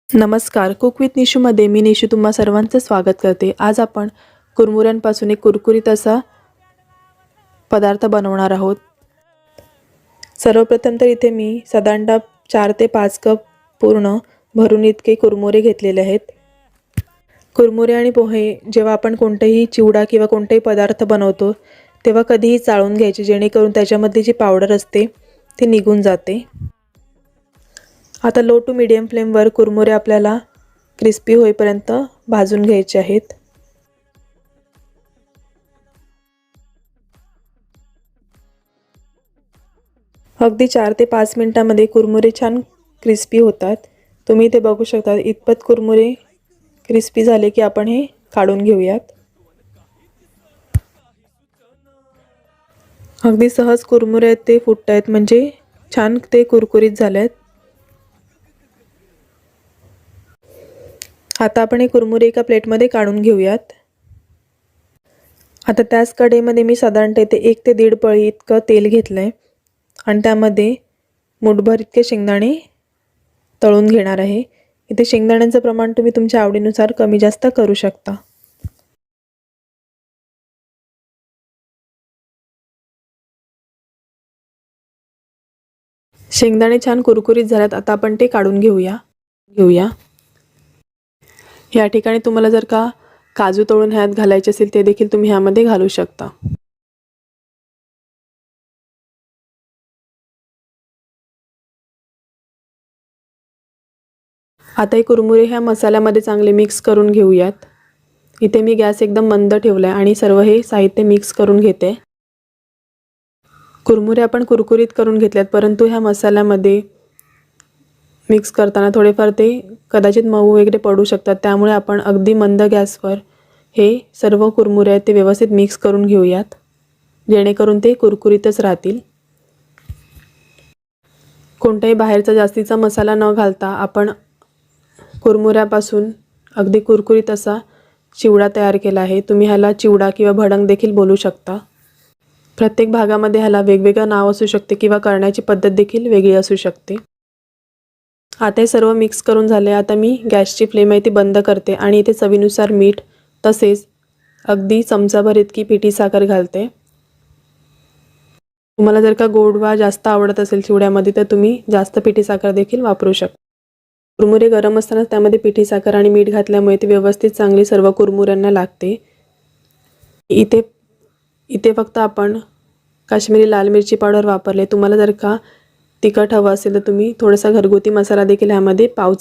नमस्कार, cook with निशूमध्ये मी निशू तुम्हा सर्वांचं स्वागत करते। आज आपण कुरमुऱ्यांपासून एक कुरकुरीत असा पदार्थ बनवणार आहोत। सर्वप्रथम तर इथे मी साधारणतः 4 ते 5 कप पूर्ण भरून इतके कुरमुरे घेतलेले आहेत। कुरमुरे आणि पोहे जेव्हा आपण कोणतेही चिवडा किंवा कोणतेही पदार्थ बनवतो तेव्हा कधीही चाळून घ्यायचे, जेणेकरून त्याच्यामधली जी पावडर असते ती निघून जाते। आता लो टू मीडियम फ्लेमवर कुरमुरे आपल्याला क्रिस्पी होईपर्यंत भाजून घ्यायचे आहेत। अगदी 4 ते 5 मिनिटांमध्ये कुरमुरे छान क्रिस्पी होतात। तुम्ही ते बघू शकता। इतपत कुरमुरे क्रिस्पी झाले की आपण हे काढून घेऊयात। अगदी सहज कुरमुरे ते फुटतात, म्हणजे छान ते कुरकुरीत झालेत। आता आपण हे कुरमुरे एका प्लेटमध्ये काढून घेऊयात। आता त्याच कढईमध्ये मी साधारणतः इथे 1 ते 1.5 पळी इतकं तेल घेतलंय आणि त्यामध्ये मुठभर इतके शेंगदाणे तळून घेणार आहे। इथे शेंगदाण्यांचं प्रमाण तुम्ही तुमच्या आवडीनुसार कमी जास्त करू शकता। शेंगदाणे छान कुरकुरीत झालेत, आता आपण ते काढून घेऊया। या ठिकाणी तुम्हाला जर का काजू तळून ह्यात घालायचे असेल ते देखील तुम्ही ह्यामध्ये घालू शकता। आता हे कुरमुरे ह्या मसाल्यामध्ये चांगले मिक्स करून घेऊयात। इथे मी गॅस एकदम मंद ठेवलाय आणि सर्व हे साहित्य मिक्स करून घेते। कुरमुरे आपण कुरकुरीत करून घेतल्यात, परंतु ह्या मसाल्यामध्ये मिक्स करताना थोडेफार ते कदाचित मऊ वगैरे पडू शकतात, त्यामुळे आपण अगदी मंद गॅसवर हे सर्व कुरमुरे आहेत ते व्यवस्थित मिक्स करून घेऊयात, जेणेकरून ते कुरकुरीतच राहतील। कोणताही बाहेरचा जास्तीचा मसाला न घालता आपण कुरमुऱ्यापासून अगदी कुरकुरीत असा चिवडा तयार केला आहे। तुम्ही ह्याला चिवडा किंवा भडंग देखील बोलू शकता। प्रत्येक भागामध्ये ह्याला वेगवेगळं नाव असू शकते किंवा करण्याची पद्धत देखील वेगळी असू शकते। आता हे सर्व मिक्स करून झाले। आता मी गॅसची फ्लेम आहे ती बंद करते आणि इथे चवीनुसार मीठ तसेच अगदी चमचाभर इतकी पिठी साखर घालते। तुम्हाला जर का गोडवा जास्त आवडत असेल चिवड्यामध्ये तर तुम्ही जास्त पिठी साखर देखील वापरू शकता। कुरमुरे गरम असताना त्यामध्ये पिठी साखर आणि मीठ घातल्यामुळे ती व्यवस्थित चांगली सर्व कुरमुऱ्यांना लागते। इथे फक्त आपण काश्मीरी लाल मिरची पावडर वापरले। तुम्हाला जर का तिखट हवं असेल तर तुम्ही थोडासा घरगुती मसाला देखील ह्यामध्ये पाव